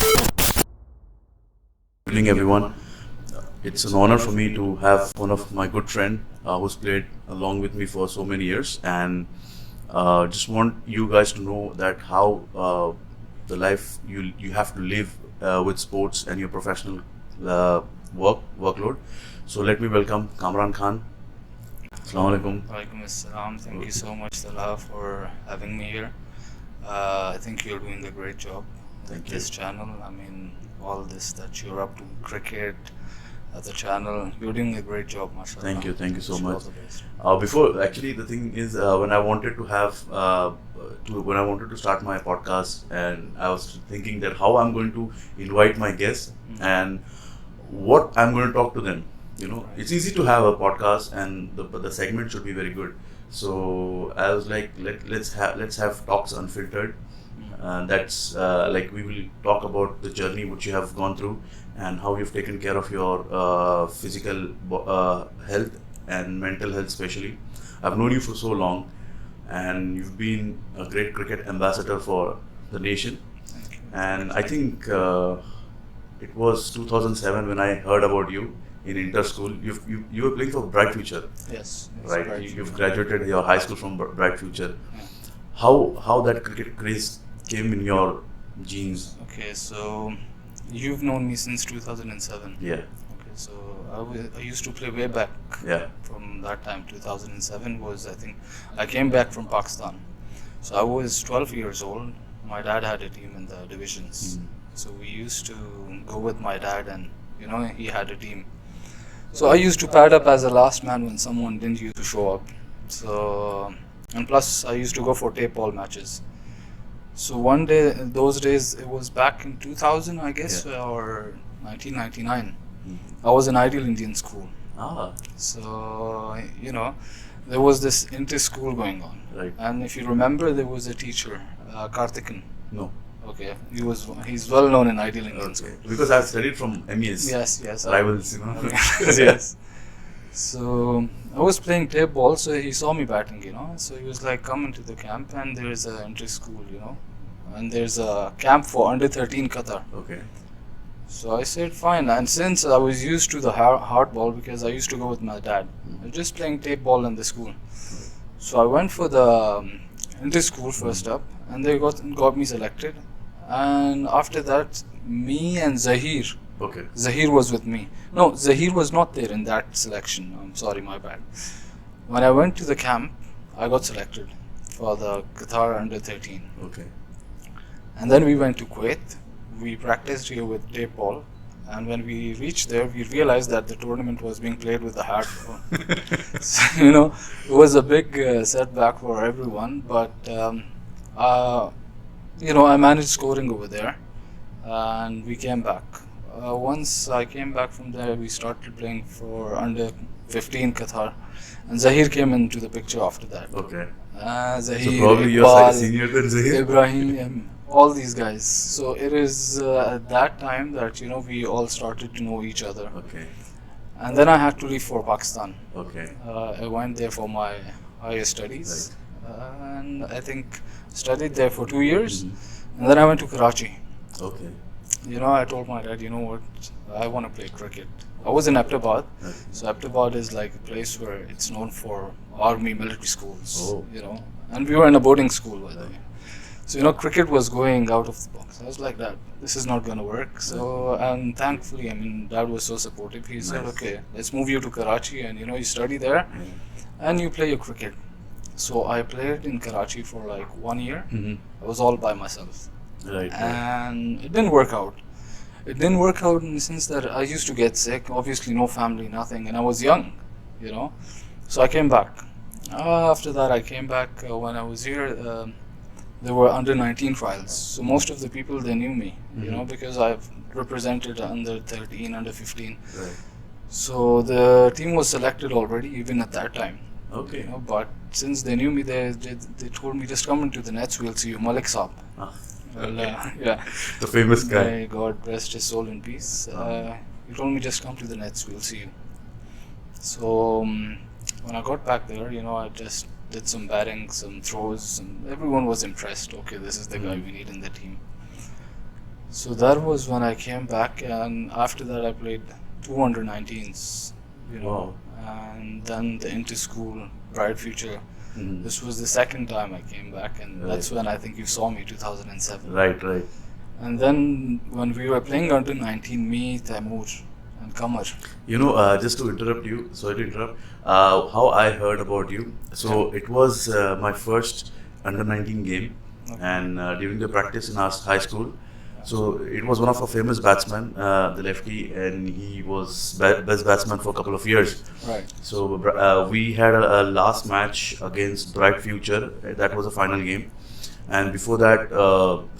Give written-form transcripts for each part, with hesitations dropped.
Good evening, everyone. It's an honor for me to have one of my good friend who's played along with me for so many years, and just want you guys to know that how the life you have to live with sports and your professional workload. So let me welcome Kamran Khan. Assalamu alaikum. Walaikum assalam. Thank you so much, Talha, for having me here. I think you're doing a great job Thank with you. this channel. I mean, all this that you're up to, cricket, the channel, you're doing a great job, mashallah. Thank you so Wish you all much. the best. Before, actually, the thing is, when I wanted to have, when I wanted to start my podcast, and I was thinking that how I'm going to invite my guests and what I'm going to talk to them. Right. It's easy to have a podcast, and the segment should be very good. So I was like, let's have talks unfiltered. That's like we will talk about the journey which you have gone through and how you've taken care of your physical health and mental health, especially. I've known you for so long, and you've been a great cricket ambassador for the nation. Thank you. And I think it was 2007 when I heard about you in inter school. You were playing for Bright Future, Yes. right? Right. You've graduated your high school from Bright Future. Yeah. How that cricket craze came in your genes? Okay, so you've known me since 2007. Yeah, Okay, so I used to play way back yeah, from that time. 2007 was, I think, I came back from Pakistan. So I was 12 years old. My dad had a team in the divisions. So we used to go with my dad, and he had a team. So I used to pad up as a last man when someone didn't used to show up. So, and plus I used to go for tape ball matches. So one day, those days, it was back in 2000, I guess, Yeah. or 1999. I was in Ideal Indian School. Ah, So, there was this inter-school going on. right. And if you remember, there was a teacher, Kartikan. No. Okay, he's well known in Ideal Indian Okay. School. Because I've studied from MES. Yes. Rivals, Yes. So I was playing tape ball, so he saw me batting, So he was like, "Come into the camp, and there's a inter-school, and there's a camp for under 13 Qatar." Okay. So I said, "Fine." And since I was used to the hard ball, because I used to go with my dad, I was just playing tape ball in the school. So I went for the inter-school first up, and they got me selected. And after that, me and Okay. Zahir was with me. No, Zahir was not there in that selection. I'm sorry, my bad. When I went to the camp, I got selected for the Qatar under 13. Okay. And then we went to Kuwait. We practiced here with tape ball. And when we reached there, we realized that the tournament was being played with the hard ball. So, it was a big setback for everyone. But, I managed scoring over there. And we came back. Once I came back from there, we started playing for under 15 Qatar, and Zahir came into the picture after that. Okay. Zahir, So probably you're Iqbal, senior than Zahir. Ibrahim, all these guys. So it is at that time that we all started to know each other. Okay. And then I had to leave for Pakistan. Okay. I went there for my higher studies, and I think studied there for 2 years, and then I went to Karachi. Okay. I told my dad, what, I want to play cricket. I was in Ahmedabad, so Ahmedabad is like a place where it's known for army, military schools, Oh. And we were in a boarding school, by the way. So, cricket was going out of the box. I was like, Dad, this is not going to work. So, and thankfully, Dad was so supportive. He said, Nice. okay, let's move you to Karachi, and, you study there, and you play your cricket. So, I played in Karachi for like 1 year. I was all by myself. Right. And it didn't work out. It didn't work out in the sense that I used to get sick, obviously no family, nothing, and I was young, So I came back. After that, I came back when I was here. There were under 19 trials, so most of the people, they knew me, because I've represented under 13, under 15. Right. So the team was selected already, even at that time. Okay. But since they knew me, they told me, just come into the nets, we'll see you, Malik Saab. Well, yeah. The famous guy. May God rest his soul in peace. He told me, just come to the nets, we'll see you. So when I got back there, I just did some batting, some throws, and everyone was impressed. Okay, this is the guy we need in the team. So that was when I came back, and after that I played 219s, you know, and then the inter-school Bright Future. This was the second time I came back, and that's when I think you saw me, 2007. Right. And then when we were playing under 19, me, Taimur, and Kamar. You know, just to interrupt you, sorry to interrupt, how I heard about you. So it was my first under 19 game, and during the practice in our high school. So it was one of our famous batsmen, the lefty, and he was best batsman for a couple of years. Right. So we had a last match against Bright Future. That was a final game, and before that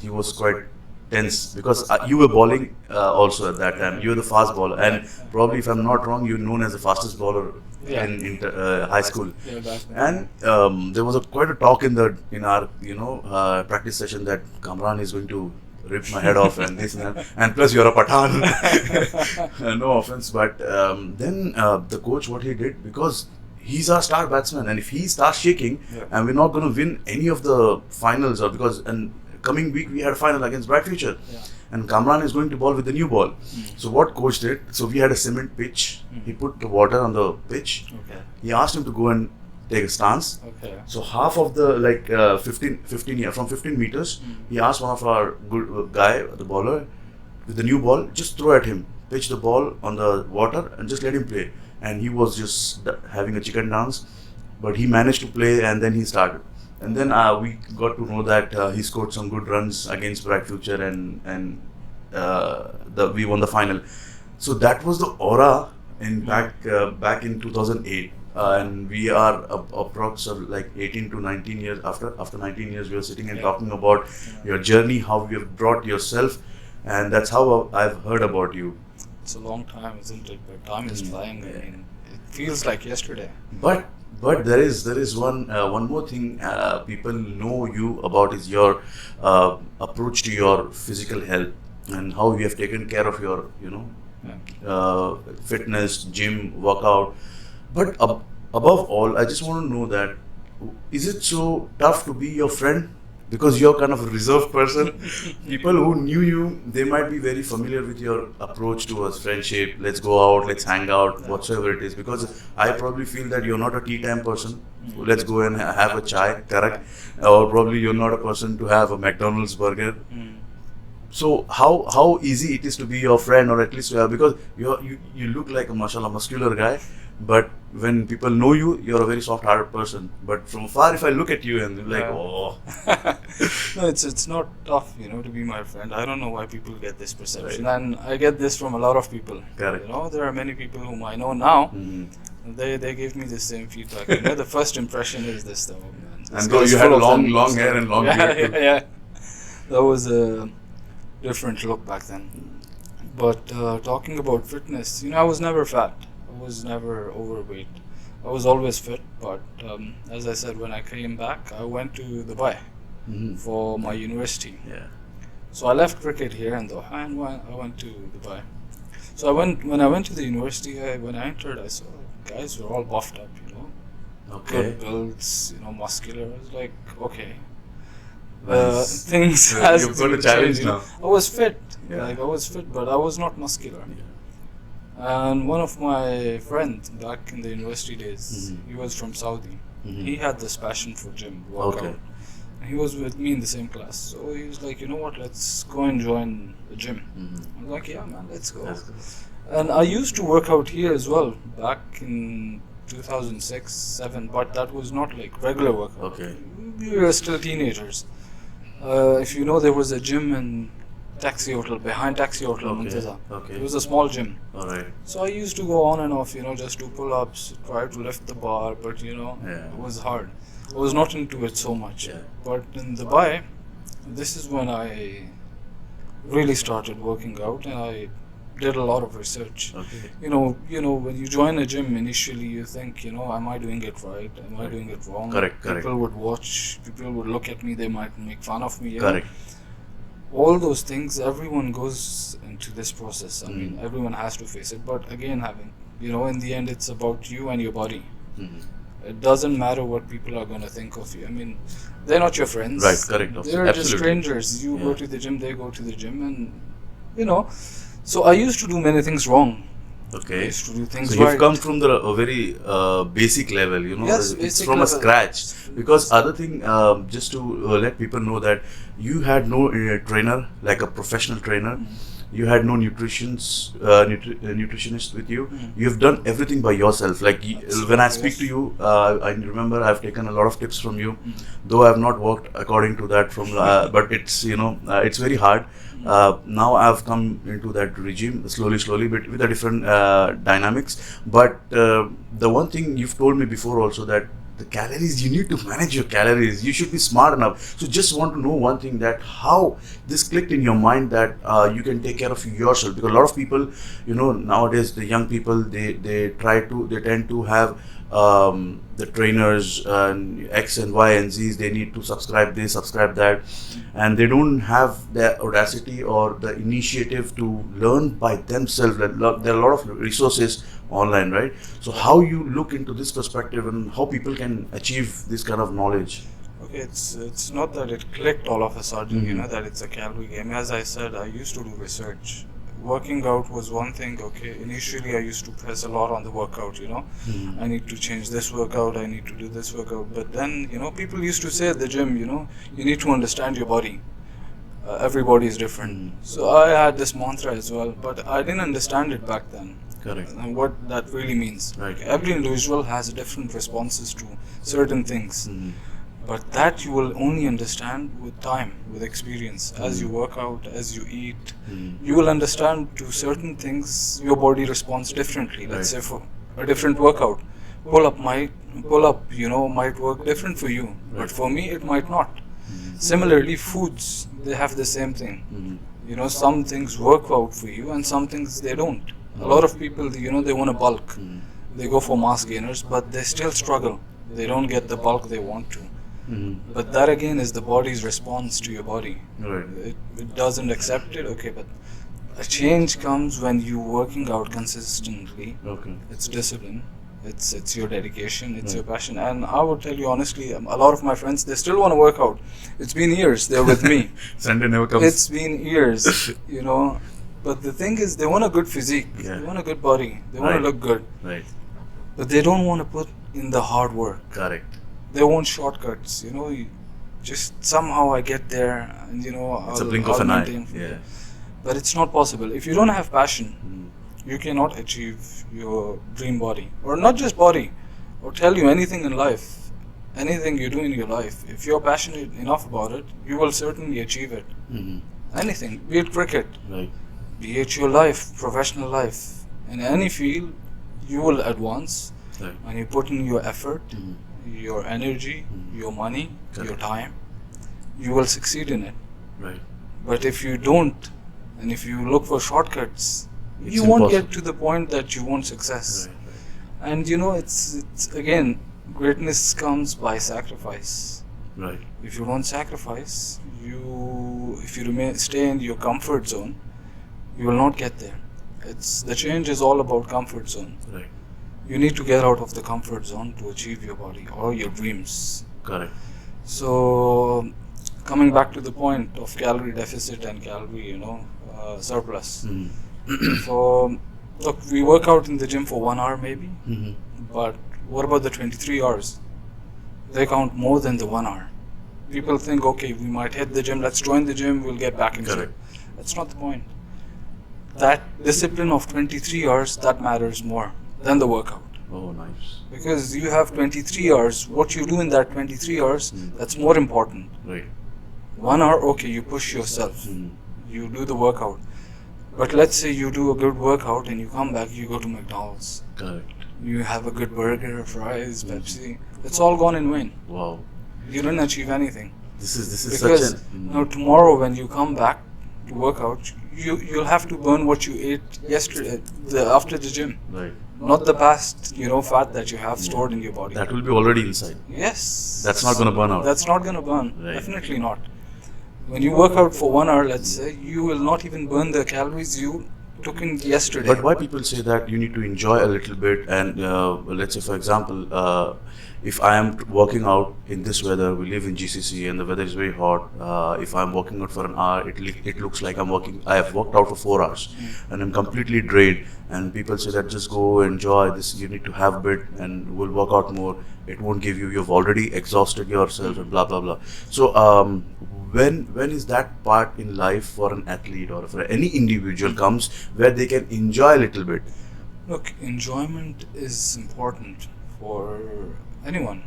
he was quite tense because you were bowling also at that time. You were the fast bowler, and probably, if I'm not wrong, you're known as the fastest bowler in high school. And there was quite a talk in our practice session that Kamran is going to rip my head off and this and that, and plus you're a Pathan. No offense, but then the coach, what he did, because he's our star batsman, and if he starts shaking, and we're not going to win any of the finals, or and coming week we had a final against Bright Future, and Kamran is going to bowl with the new ball. So what coach did, so we had a cement pitch, he put the water on the pitch, he asked him to go and take a stance. So half of the 15 meters, he asked one of our good guy, the bowler, with the new ball, just throw at him, pitch the ball on the water and just let him play. And he was just having a chicken dance, but he managed to play, and then he started. And then we got to know that he scored some good runs against Bright Future, and we won the final. So that was the aura back in 2008. And we are approx of like 18 to 19 years after 19 years we are sitting and talking about your journey, how you have brought yourself, and that's how I've heard about you. It's a long time, isn't it? But time is flying. I mean, it feels like yesterday. But there is one more thing people know you about, is your approach to your physical health and how you have taken care of your fitness, gym, workout. But above all, I just want to know that, is it so tough to be your friend? Because you're kind of a reserved person. People who knew you, they might be very familiar with your approach towards friendship. Let's go out, let's hang out, whatsoever it is. Because I probably feel that you're not a tea time person. Let's go and have a chai, correct? Or probably you're not a person to have a McDonald's burger. So how easy it is to be your friend, or at least because you look like a mashallah muscular guy, but when people know you, you're a very soft-hearted person. But from far, if I look at you and they're like, oh. No, it's not tough, to be my friend. I don't know why people get this perception, and I get this from a lot of people. Correct. There are many people whom I know now. They give me the same feedback. The first impression is this, though, man. And though you had long hair and long beard. Yeah. That was a different look back then. But talking about fitness, I was never fat. I was never overweight. I was always fit, but as I said, when I came back, I went to Dubai for my university. Yeah. So I left cricket here in Doha and I went to Dubai. So when I went to the university, when I entered, I saw guys were all buffed up, good builds, muscular. I was like, okay. Things has You've got a challenge now. I was fit, I was fit, but I was not muscular. And one of my friends back in the university days, he was from Saudi. He had this passion for gym, workout. And he was with me in the same class. So he was like, you know what, let's go and join the gym. I was like, yeah, man, let's go. And I used to work out here as well, back in 2006-07, but that was not like regular workout. We were still teenagers. If you know, there was a gym in behind Taxi Hotel, Muntaza. It was a small gym. So I used to go on and off, just do pull-ups, try to lift the bar, but it was hard. I was not into it so much. But in Dubai, this is when I really started working out, and I did a lot of research. When you join a gym, initially you think, am I doing it right? Am I doing it wrong? Correct. People would watch, people would look at me, they might make fun of me. Correct. All those things, everyone goes into this process. I mean, everyone has to face it. But again, in the end, it's about you and your body. It doesn't matter what people are going to think of you. I mean, they're not your friends. Right, correct. They're Absolutely. just strangers. You Yeah. go to the gym, they go to the gym, and you know. So I used to do many things wrong. I Okay. used to do things So right. you've come from a very basic level, you know, Yes, it's basic from level. a scratch. Because other thing, just to let people know that you had no trainer, like a professional trainer. You had no nutritionist with you. You've done everything by yourself. Like when I speak to you, I remember I've taken a lot of tips from you, though I have not worked according to that. But it's it's very hard. Now I've come into that regime slowly, but with a different dynamics. But the one thing you've told me before also, that the calories, you need to manage your calories. You should be smart enough. So just want to know one thing, that how this clicked in your mind that you can take care of yourself. Because a lot of people, nowadays the young people, they tend to have the trainers and X and Y and Z's. They need to subscribe this, subscribe that, and they don't have the audacity or the initiative to learn by themselves. There are a lot of resources online, right? So how you look into this perspective and how people can achieve this kind of knowledge? Okay, it's not that it clicked all of a sudden, that it's a calorie game. As I said, I used to do research. Working out was one thing, okay. Initially, I used to press a lot on the workout, I need to change this workout, I need to do this workout. But then, people used to say at the gym, you need to understand your body. Everybody is different. So I had this mantra as well, but I didn't understand it back then. Correct. And what that really means. Right. Every individual has different responses to certain things. But that you will only understand with time, with experience. As you work out, as you eat, you will understand to certain things your body responds differently. Let's say for a different workout, pull up might work different for you, but for me it might not. Similarly, foods, they have the same thing. Some things work out for you and some things they don't. A lot of people, they want to bulk. They go for mass gainers, but they still struggle. They don't get the bulk they want to. But that again is the body's response to your body. Right. It doesn't accept it, okay, but a change comes when you're working out consistently. Okay. It's discipline. It's your dedication, it's your passion. And I would tell you honestly, a lot of my friends, they still want to work out. It's been years, they're with me. Sunday never comes. It's been years, But the thing is, they want a good physique. Yeah. They want a good body. They want to look good. Right. But they don't want to put in the hard work. Correct. They want shortcuts. Just somehow I get there, and It's a blink of an eye. Yeah. But it's not possible. If you don't have passion, you cannot achieve your dream body, or not just body, or tell you anything in life. Anything you do in your life, if you're passionate enough about it, you will certainly achieve it. Anything, be it cricket, Right. be it your life, professional life, in any field, you will advance Right. when you put in your effort, your energy, your money, Correct. your time. You will succeed in it. Right. But if you don't, and if you look for shortcuts, It's you won't impossible. get to the point that you want success. Right. And it's again, greatness comes by sacrifice. Right. If you don't sacrifice, if you stay in your comfort zone, you will not get there. The change is all about comfort zone. Right. You need to get out of the comfort zone to achieve your body or your dreams. Correct. So, coming back to the point of calorie deficit and calorie, surplus. So, look, we work out in the gym for 1 hour maybe, but what about the 23 hours? They count more than the 1 hour. People think, okay, we might hit the gym, let's join the gym, we'll get back in shape. Correct. That's not the point. That discipline of 23 hours, that matters more than the workout. Oh, nice. Because you have 23 hours, what you do in that 23 hours, that's more important. Right. 1 hour, okay, you push yourself, you do the workout. But let's say you do a good workout and you come back, you go to McDonald's. Correct. You have a good burger, fries, Pepsi. It's all gone in vain. Wow. You didn't achieve anything. This is Because such an now tomorrow when you come back to work out, you'll have to burn what you ate yesterday, after the gym. right. Not the past, fat that you have stored in your body. That will be already inside. Yes. That's not gonna burn out. That's not going to burn. Right. Definitely not. When you work out for 1 hour, let's say, you will not even burn the calories you took in yesterday. But why people say that you need to enjoy a little bit, and let's say, for example, if I am working out in this weather, we live in GCC and the weather is very hot. If I'm working out for an hour, it looks like I have worked out for 4 hours and I'm completely drained. And people say that just go enjoy this, you need to have a bit and we'll work out more. It won't give you, you've already exhausted yourself and blah, blah, blah. So, when is that part in life for an athlete or for any individual comes where they can enjoy a little bit? Look, enjoyment is important for anyone.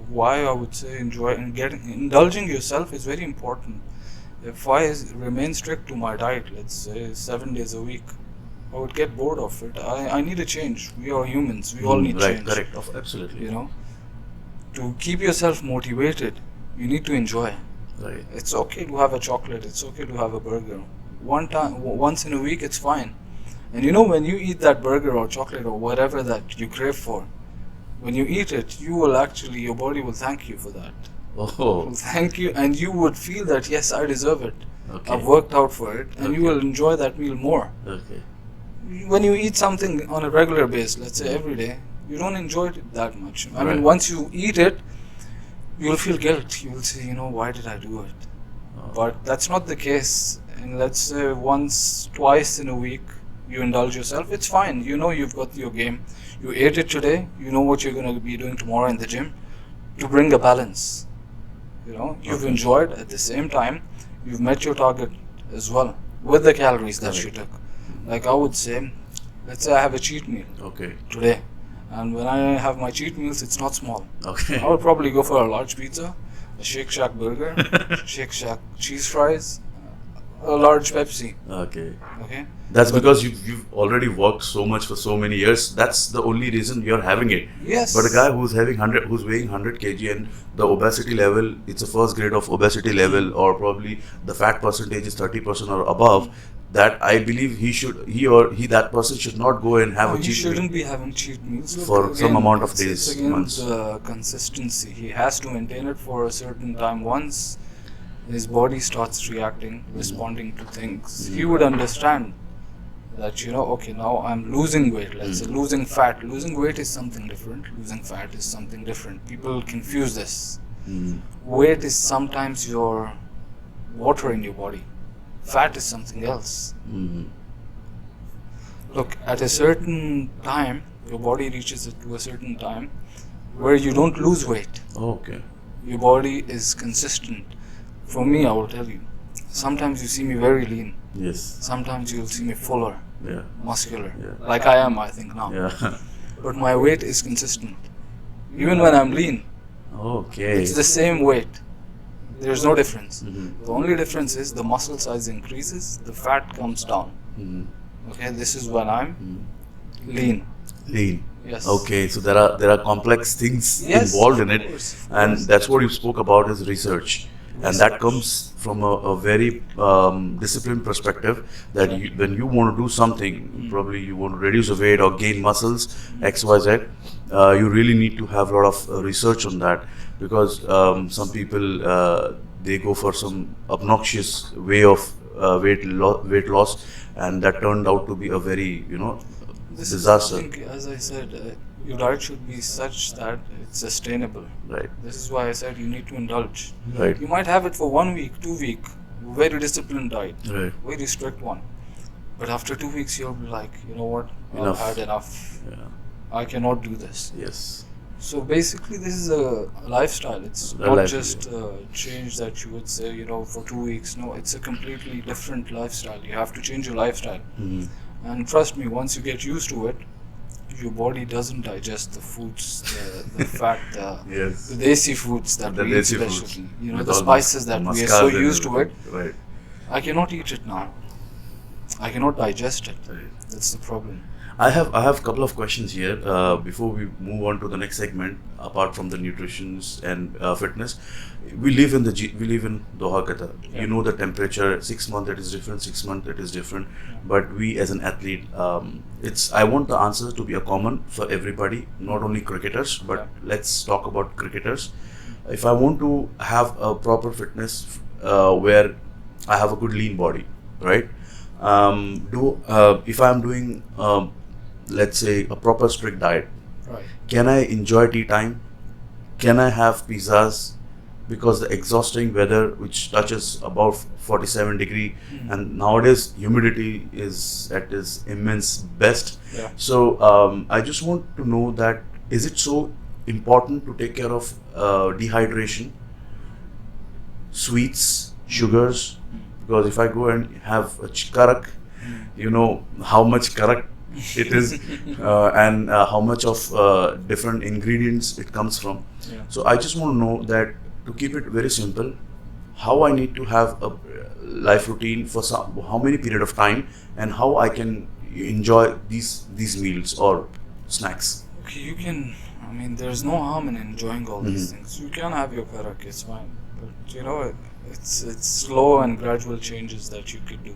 Why I would say enjoy and indulging yourself is very important. If I remain strict to my diet, let's say 7 days a week, I would get bored of it. I need a change. We are humans. We all need change. Right, correct, absolutely. You know, to keep yourself motivated, you need to enjoy. Right. It's okay to have a chocolate. It's okay to have a burger. Once in a week, it's fine. And you know, when you eat that burger or chocolate or whatever that you crave for, when you eat it, your body will thank you for that. Oh. Will thank you, and you would feel that, yes, I deserve it. Okay. I've worked out for it, and you will enjoy that meal more. Okay. When you eat something on a regular basis, let's say every day, you don't enjoy it that much. I mean, Right. once you eat it, you'll feel guilt. You will say, why did I do it? Oh. But that's not the case. And let's say once, twice in a week, you indulge yourself, it's fine. You've got your game. You ate it today, you know what you're going to be doing tomorrow in the gym to bring a balance. You've enjoyed at the same time, you've met your target as well with the calories that you took. Like I would say, let's say I have a cheat meal today. And when I have my cheat meals, it's not small. Okay. I would probably go for a large pizza, a Shake Shack burger, Shake Shack cheese fries, a large Pepsi. Okay. Okay. That's because you've already worked so much for so many years. That's the only reason you're having it. Yes. But a guy who's weighing 100 kg and the obesity level, it's a first grade of obesity level, or probably the fat percentage is 30% or above. That I believe that person should not go and have a cheat meal. He shouldn't be having cheat meals for some amount of days, it's again months. The consistency. He has to maintain it for a certain time. Once his body starts reacting, responding to things, he would understand that, okay, now I'm losing weight. Let's say losing fat. Losing weight is something different. Losing fat is something different. People confuse this. Weight is sometimes your water in your body. Fat is something else. Look, at a certain time, your body reaches it to a certain time where you don't lose weight. Okay. Your body is consistent. For me, I will tell you, sometimes you see me very lean. Yes. Sometimes you'll see me fuller, muscular, Yeah. like I am, I think now. Yeah. But my weight is consistent. Even when I'm lean, Okay. it's the same weight. There's no difference. The only difference is the muscle size increases, the fat comes down. Okay, this is when I'm lean. Lean. Yes. Okay, so there are complex things involved in it, and that's what you spoke about is research. And that comes from a very disciplined perspective that when you want to do something, probably you want to reduce the weight or gain muscles, X, Y, Z, you really need to have a lot of research on that, because some people, they go for some obnoxious way of weight loss, and that turned out to be a very, disaster. I think, as I said, your diet should be such that it's sustainable. Right. This is why I said you need to indulge. Right. You might have it for 1 week, 2 weeks, very disciplined diet, Right. very strict one. But after 2 weeks, you'll be like, you know what? Enough. I've had enough. Yeah. I cannot do this. Yes. So basically, this is a lifestyle. It's not just a change that you would say, for 2 weeks. No, it's a completely different lifestyle. You have to change your lifestyle. And trust me, once you get used to it, your body doesn't digest the foods, the fat, the desi foods that we eat, especially. The spices that we are so used to it. Right. I cannot eat it now. I cannot digest it. That's the problem. I have a couple of questions here before we move on to the next segment. Apart from the nutrition and fitness, we live in Doha, Qatar. Yeah. You know the temperature. 6 months it is different. 6 months it is different. But we as an athlete, I want the answer to be a common for everybody, not only cricketers. But let's talk about cricketers. If I want to have a proper fitness where I have a good lean body, right? if I'm doing, let's say, a proper strict diet, Right. can I enjoy tea time? Can I have pizzas? Because the exhausting weather, which touches above 47 degree, and nowadays humidity is at its immense best. Yeah. So I just want to know that, is it so important to take care of dehydration, sweets, sugars? Because if I go and have a karak, you know how much karak it is, and how much of different ingredients it comes from. Yeah. So I just want to know that, to keep it very simple, how I need to have a life routine for how many period of time, and how I can enjoy these meals or snacks. Okay, you can. I mean, there's no harm in enjoying all these things. You can have your karak, it's fine. But you know, it's slow and gradual changes that you could do.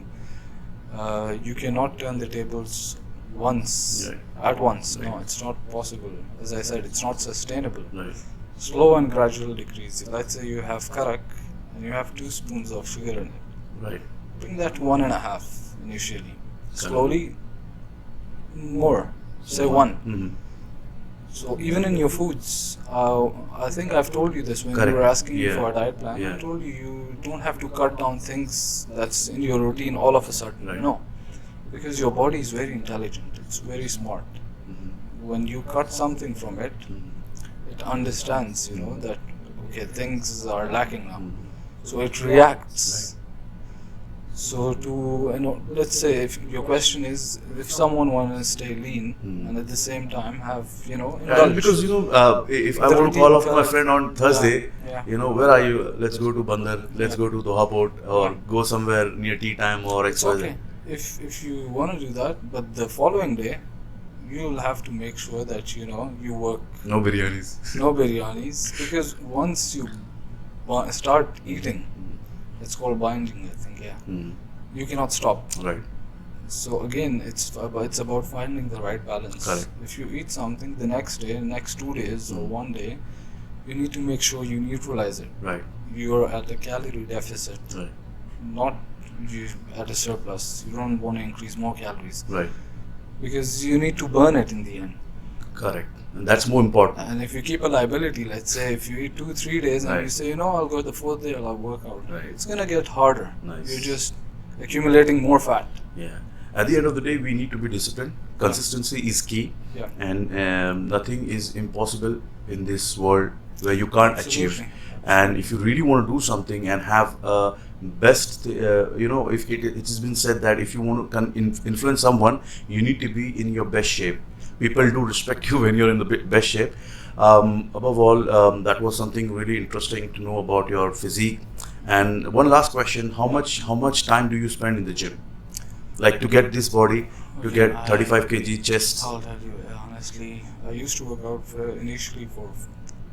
You cannot turn the tables once at once. No, it's not possible. As I said, it's not sustainable. Right. Slow and gradual decrease. Let's say you have karak and you have 2 spoons of sugar in it. Right. Bring that to 1.5 initially. Slowly, more. Say 1. So even in your foods, I think I've told you this when Correct. you were asking me Yeah. for a diet plan. Yeah. I told you you don't have to cut down things that's in your routine all of a sudden. Right. No, because your body is very intelligent. It's very smart. When you cut something from it, it understands, you know, that okay, things are lacking now. So it reacts. So let's say if your question is, if someone wants to stay lean and at the same time have, you know, indulge. Because if I The want to call off routine, my friend on Thursday, yeah. you know, where are you? Let's go to Bandar, let's go to Doha Port, or go somewhere near tea time or It's XYZ. okay if you want to do that, but the following day you'll have to make sure that you know you work No biryanis. no biryanis, because once you start eating, it's called binding, I think. Yeah, you cannot stop. Right. So again, it's about finding the right balance. Correct. If you eat something the next day, next 2 days or one day, you need to make sure you neutralize it. Right. You're at a calorie deficit, Right. not you at a surplus. You don't want to increase more calories Right. because you need to burn it in the end. Correct. And that's more important. And if you keep a liability, let's say if you eat 2-3 days and Right. you say, you know, I'll go the 4th day, I'll work out. Right. It's gonna get harder. Nice. You're just accumulating more fat. Yeah. At the end of the day, we need to be disciplined. Consistency is key, Yeah. and nothing is impossible in this world where you can't achieve. Absolutely. And if you really want to do something and have a best, you know, if it has been said that if you want to influence someone, you need to be in your best shape. People do respect you when you're in the best shape. Above all, that was something really interesting to know about your physique. And one last question: how much time do you spend in the gym, like to get this body, to Okay, get 35 kg chest? I'll tell you honestly, I used to work out initially for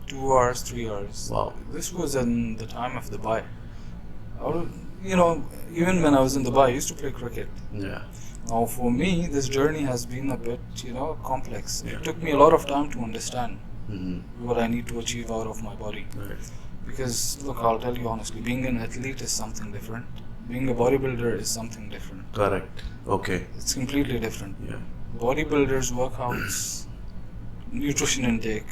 2 hours, 3 hours. Wow. This was in the time of Dubai. You know, even when I was in Dubai, I used to play cricket. Yeah. Now, for me, this journey has been a bit, you know, complex. Yeah. It took me a lot of time to understand Mm-hmm. what I need to achieve out of my body. Right. Because, look, I'll tell you honestly, being an athlete is something different. Being a bodybuilder is something different. Correct. Okay. It's completely different. Yeah. Bodybuilders, workouts, nutrition intake,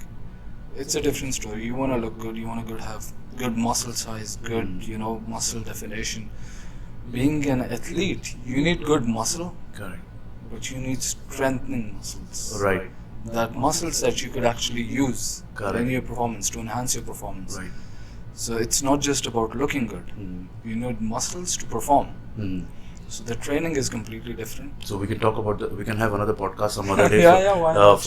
it's a different story. You want to look good, you want to have good muscle size, good, you know, muscle definition. Being an athlete, you need good muscle, Correct. but you need strengthening muscles. Right. That muscles that you could actually use Correct. in your performance, to enhance your performance. Right. So it's not just about looking good. You need muscles to perform. So the training is completely different. So we can talk about we can have another podcast some other day Why not?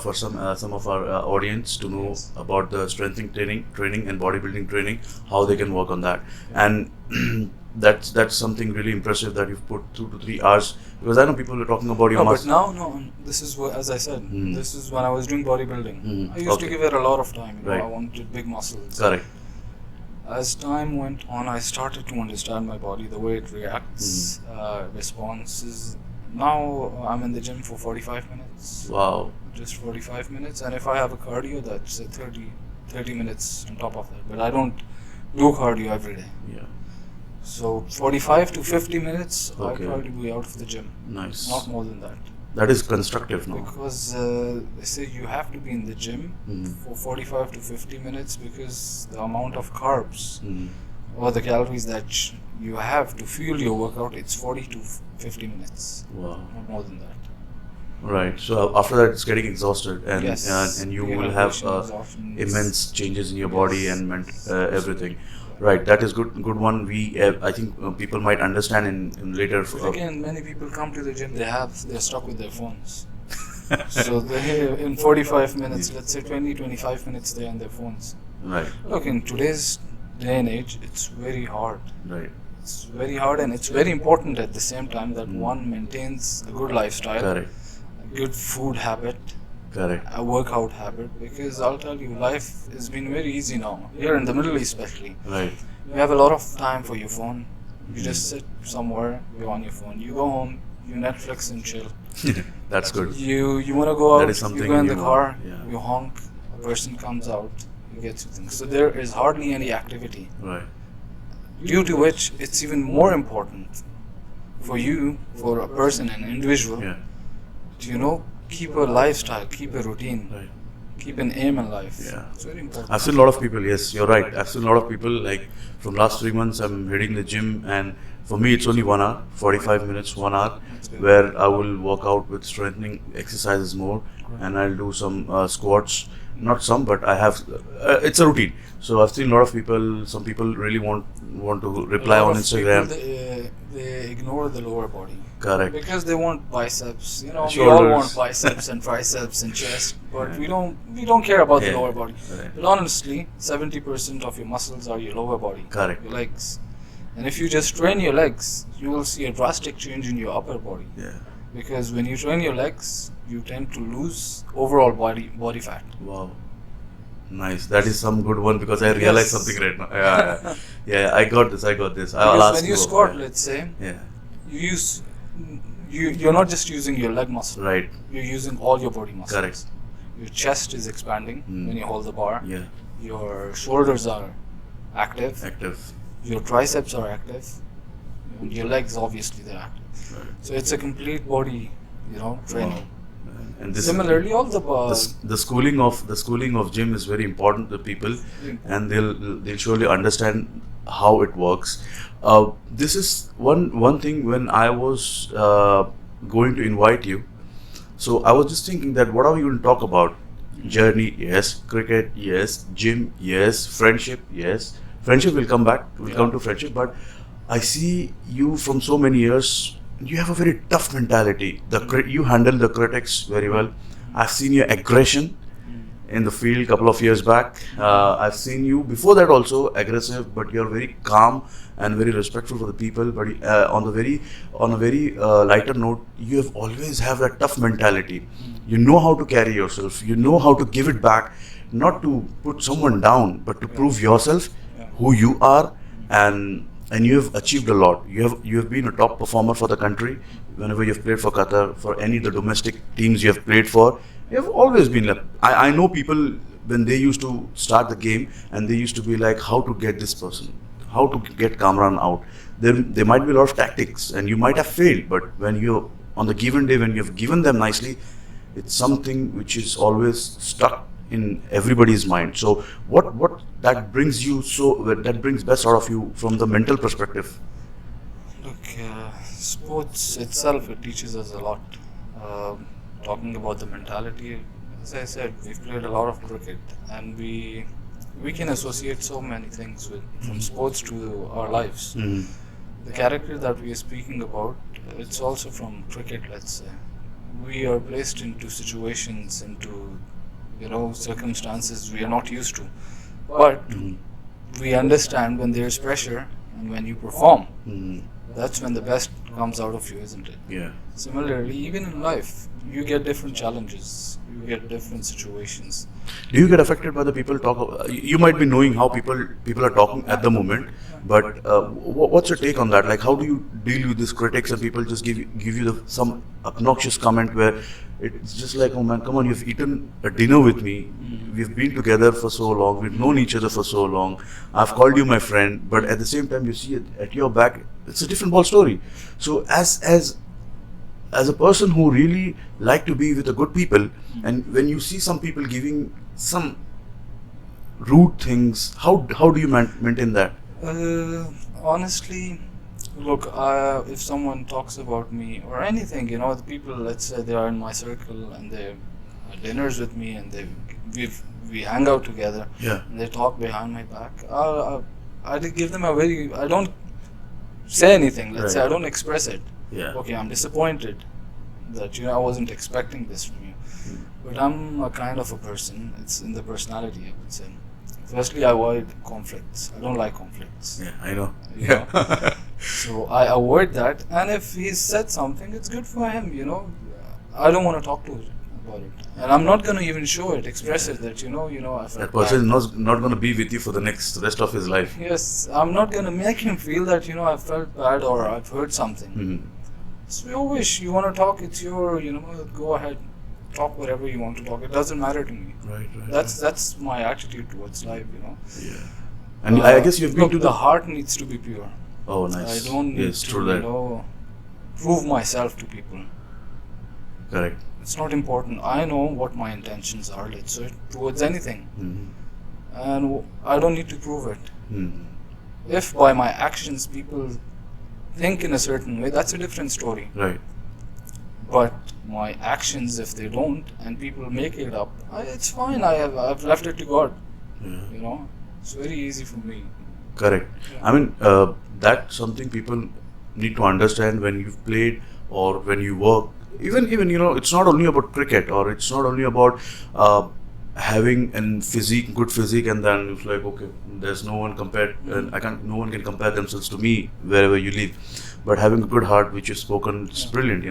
for some of our audience to know about the strengthening training and bodybuilding training, how they can work on that. And that's something really impressive that you've put 2 to 3 hours, because I know people are talking about your No, but muscle. now, this is what, as I said, this is when I was doing bodybuilding. I used Okay. to give it a lot of time. You know, Right. I wanted big muscles. Correct. As time went on, I started to understand my body, the way it reacts, responses. Now I'm in the gym for 45 minutes. Wow. Just 45 minutes. And if I have a cardio, that's 30 minutes on top of that. But I don't do cardio every day. Yeah. So 45 to 50 minutes, Okay. I try to be out of the gym. Nice. Not more than that. That is constructive now. Because they say you have to be in the gym for 45 to 50 minutes because the amount of carbs or the calories that you have to fuel your workout, it's 40 to 50 minutes. Wow. Not more than that. Right. So after that, it's getting exhausted, and Yes. and you will have Dehydration, exhaustion, immense changes in your body Yes. and everything. Right. That is good one. I think people might understand in later. But again, many people come to the gym, they're stuck with their phones. So they, in 45 minutes, let's say 20-25 minutes, they're on their phones. Right. Look, in today's day and age, it's very hard. Right. It's very hard, and it's very important at the same time that one maintains a good lifestyle, Correct. a good food habit, Correct. a workout habit. Because I'll tell you, life has been very easy now. Here in the Middle East, especially, Right. you have a lot of time for your phone. You just sit somewhere, you're on your phone. You go home, you Netflix and chill. That's good. You want to go out, That is something you go in the you car, want, yeah. you honk, a person comes out, you get you things. So there is hardly any activity. Right. Due to which it's even more important for you, for a person, an individual, Yeah. to keep a lifestyle, keep a routine, Right. keep an aim in life. Yeah. It's very important. I've seen a lot of people. Yes, you're right. I've seen a lot of people. Like from last 3 months, I'm hitting the gym, and for me, it's only 1 hour, 45 minutes, 1 hour, That's good. where I will work out with strengthening exercises more, and I'll do some squats. Not some, but I have. It's a routine. So I've seen a lot of people. Some people really want to reply A lot on of Instagram. people, they ignore the lower body. Correct. Because they want biceps, we all Shoulders. want biceps and triceps and chest, but Yeah. we don't care about the Yeah. lower body. Right. But honestly, 70% of your muscles are your lower body, Correct. your legs. And if you just train your legs, you will see a drastic change in your upper body. Yeah. Because when you train your legs, you tend to lose overall body fat. Wow. Nice. That is some good one because I realized Yes. something right now. Yeah. Yeah. I got this. I'll Because ask when you you. squat, let's say, Yeah. you're not just using your leg muscle. Right. You're using all your body muscles. Correct. Your chest is expanding when you hold the bar. Yeah. Your shoulders are active. Active. Your triceps are active. And your legs, obviously, they're active. Right. So it's a complete body, training. Wow. And this Similarly, all the the schooling of gym is very important to people, and they'll surely understand how it works. This is one thing when I was going to invite you. So I was just thinking that what are we going to talk about? Journey, yes. Cricket, yes. Gym, yes. Friendship, yes. Friendship will come back. We'll come to friendship, but I see you from so many years. You have a very tough mentality. You handle the critics very well. I've seen your aggression in the field a couple of years back. I've seen you before that also aggressive, but you're very calm and very respectful for the people. But on a very lighter note, you have always have that tough mentality. You know how to carry yourself. You know how to give it back, not to put someone down, but to prove yourself, who you are, and you have achieved a lot. You have been a top performer for the country. Whenever you've played for Qatar, for any of the domestic teams you have played for, you have always been like. I know people when they used to start the game and they used to be like, how to get this person, how to get Kamran out. There might be a lot of tactics and you might have failed, but when you're on the given day, when you have given them nicely, it's something which is always stuck in everybody's mind. So what that brings you, that brings best out of you from the mental perspective? Look, sports itself, it teaches us a lot. Talking about the mentality, as I said, we've played a lot of cricket, and we can associate so many things from sports to our lives. The character that we are speaking about, it's also from cricket, let's say. We are placed into situations, into circumstances we are not used to, but we understand when there's pressure and when you perform, That's when the best comes out of you, isn't it? Yeah. Similarly, even in life, you get different challenges, you get different situations. Do you get affected by the people talk? You might be knowing how people are talking at the moment, but what's your take on that? Like, how do you deal with these critics and people just give you some obnoxious comment where it's just like, oh man, come on, you've eaten a dinner with me, we've been together for so long, we've known each other for so long, I've called you my friend, but at the same time, you see it at your back, it's a different ball story. So as a person who really like to be with the good people, and when you see some people giving some rude things, how do you maintain that? Honestly, look, if someone talks about me or anything, the people, let's say they are in my circle and they have dinners with me and we hang out together, Yeah. and they talk behind my back, I give them I don't say anything, let's say, I don't express it. Yeah. Okay, I'm disappointed that I wasn't expecting this from you. But I'm a kind of a person, it's in the personality, I would say. Firstly, I avoid conflicts. I don't like conflicts. Yeah, I know. You know? So I avoid that, and if he said something, it's good for him, I don't want to talk to him about it. And I'm not going to even show it, express it that, I felt That person bad. is not going to be with you for the rest of his life. Yes, I'm not going to make him feel that, I felt bad or I've heard something. Mm-hmm. It's your wish. You want to talk, it's your, go ahead. Talk whatever you want to talk. It doesn't matter to me. Right. That's my attitude towards life, Yeah. And I guess you've been look, to the heart needs to be pure. Oh, nice. I don't need Yes, to, true that. prove myself to people. Correct. It's not important. I know what my intentions are, let's say, towards anything. Mm-hmm. And I don't need to prove it. Mm-hmm. If by my actions people think in a certain way, that's a different story. Right. But my actions, if they don't, and people make it up, it's fine. I've left it to God. Yeah. It's very easy for me. Correct. Yeah. I mean, that's something people need to understand when you've played or when you work. Even it's not only about cricket, or it's not only about having good physique, and then it's like, okay, there's no one compared, and no one can compare themselves to me wherever you live. But having a good heart, which you've spoken, is brilliant.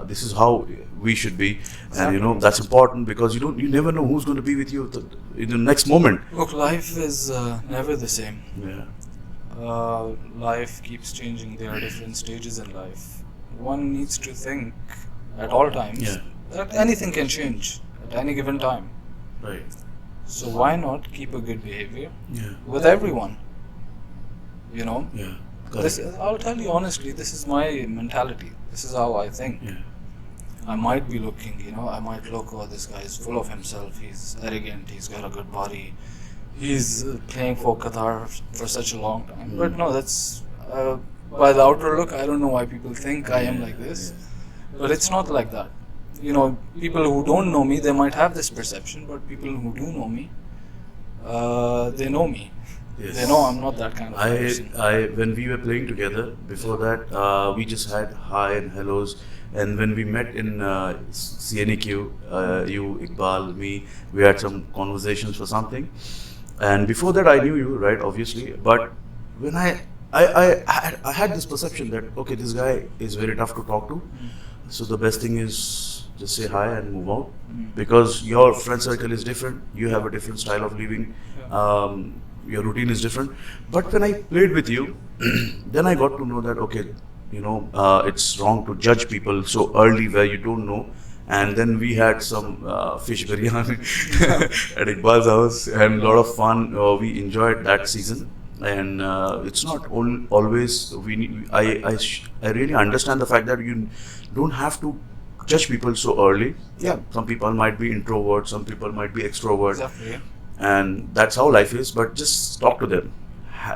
This is how we should be, Exactly. and that's important because you never know who's going to be with you in the next moment. Look, life is never the same. Yeah. Life keeps changing. There are different stages in life. One needs to think at all times that anything can change at any given time. Right. So why not keep a good behavior Yeah. with everyone? Yeah. I'll tell you honestly, this is my mentality. This is how I think. Yeah. I might be looking, I might look, oh, this guy is full of himself, he's arrogant, he's got a good body, he's playing for Qatar for such a long time. But no, that's, by the outer look, I don't know why people think I am like this. But it's not like that. People who don't know me, they might have this perception, but people who do know me, they know me. Yes. They know I'm not that kind of person. When we were playing together, before that, we just had hi and hellos. And when we met in CNEQ, you, Iqbal, me, we had some conversations for something. And before that, I knew you, right, obviously. But when I had this perception that, okay, this guy is very tough to talk to. So the best thing is just say hi and move out. Because your friend circle is different. You have a different style of living. Your routine is different. But when I played with you, then I got to know that, okay, it's wrong to judge people so early where you don't know. And then we had some fish biryani at Iqbal's house and a lot of fun. We enjoyed that season. And it's not always, I really understand the fact that you don't have to judge people so early. Yeah, some people might be introverts, some people might be extroverts. Exactly. And that's how life is, but just talk to them,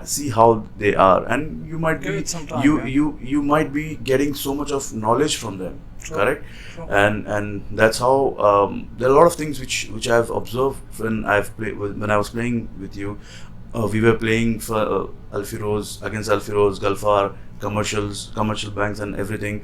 see how they are, and you might Give be it some time, you might be getting so much of knowledge from them. True. Correct. True. And that's how there are a lot of things which I've observed when I was playing with you. We were playing for Alfiroz against Alfiroz, Gulfar, commercial banks and everything.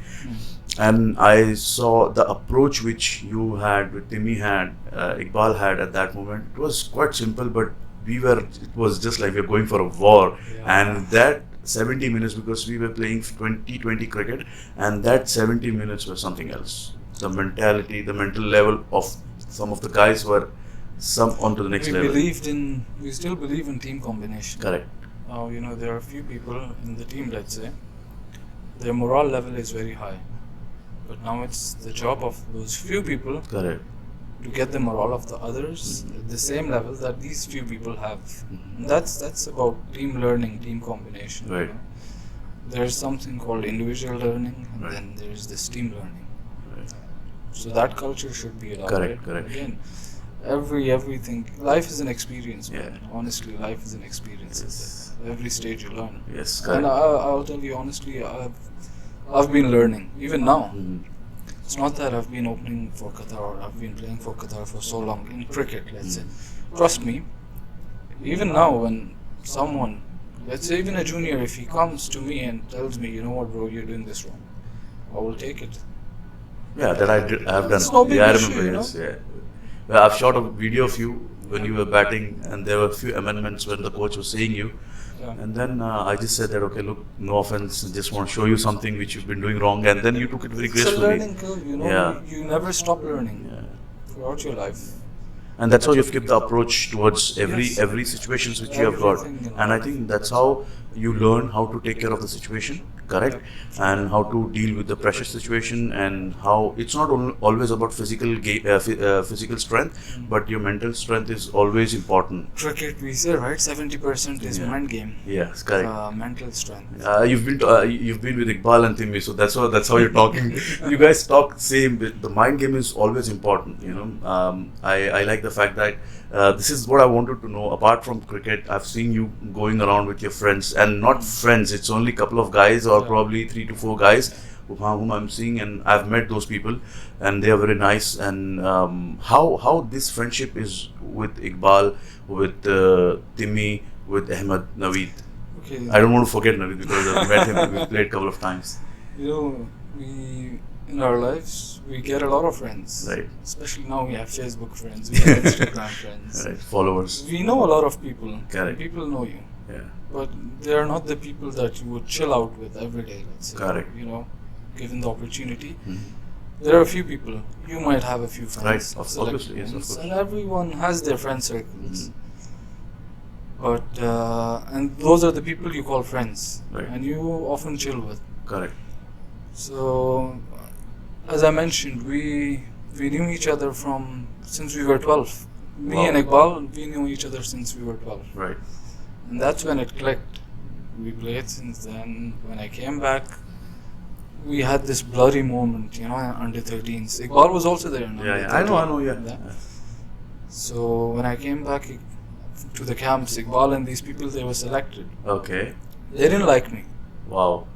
And I saw the approach which you had, with Timmy had, Iqbal had at that moment. It was quite simple, but it was just like we were going for a war. Yeah. And that 70 minutes because we were playing 2020 cricket, and that 70 minutes was something else. The mentality, the mental level of some of the guys were some onto the next level. We still believe in team combination. Correct. Now, there are a few people in the team, let's say, their morale level is very high. But now it's the job of those few people Correct. to get the morale of the others at the same level that these few people have. And that's about team learning, team combination. Right. There's something called individual learning, and Right. then there's this team learning. Right. So that culture should be allowed. Correct, correct. Again, everything. Life is an experience, man. Yeah. Honestly, life is an experience. Yes. Every stage you learn. Yes, And correct. I'll tell you honestly, I've been learning even now. Mhm. It's not that I've been opening for Qatar or I've been playing for Qatar for so long in cricket, let's say. Trust me, even now when someone, let's say even a junior, if he comes to me and tells me, you know what, bro, you're doing this wrong, I will take it. Yeah, that I have done. It's no big Yeah, I issue, remember. Yes, yeah. Well, I've shot a video of you when you were batting, and there were a few amendments when the coach was saying you. Yeah. And then I just said that, okay, look, no offense, just want to show you something which you've been doing wrong, and then you took it very It's a gracefully. learning curve, Yeah. You never stop learning Yeah. throughout your life. And that's how you've kept the approach towards Yes. every situations which you have got. Everything, And I think that's how you learn how to take care of the situation, correct? And how to deal with the pressure situation, and how it's not always about physical strength, but your mental strength is always important. Cricket, we say, right? 70% is Yeah. mind game. Yes, correct. Mental strength. You've been with Iqbal and Timmy, so that's how you're talking. You guys talk same. But the mind game is always important. I like the fact that this is what I wanted to know. Apart from cricket, I've seen you going around with your friends, and not friends. It's only a couple of guys, or probably 3 to 4 guys whom I'm seeing, and I've met those people, and they are very nice. And how this friendship is with Iqbal, with Timmy, with Ahmed, Naveed. Okay. I don't want to forget Naveed because I've met him. We've played a couple of times. We in our lives we get a lot of friends. Right. Especially now we have Facebook friends, we have Instagram friends. Right. Followers. We know a lot of people. Correct. People know you, Yeah. but they are not the people that you would chill out with every day. Let's say. Correct. Given the opportunity. Mhm. There are a few people. You might have a few friends. Right. select Obviously, yes, of ones, course. and everyone has their friend circles. Mhm. But and those are the people you call friends, Right. and you often chill with. Correct. So, as I mentioned, we knew each other since we were 12. Me Wow. and Iqbal, we knew each other since we were 12. Right. And that's when it clicked. We played since then. When I came back, we had this blurry moment, under 13s. Iqbal was also there. In Yeah. under I 13. know. Yeah. Yeah. So when I came back to the camps, Iqbal and these people, they were selected. Okay. They didn't like me. Wow.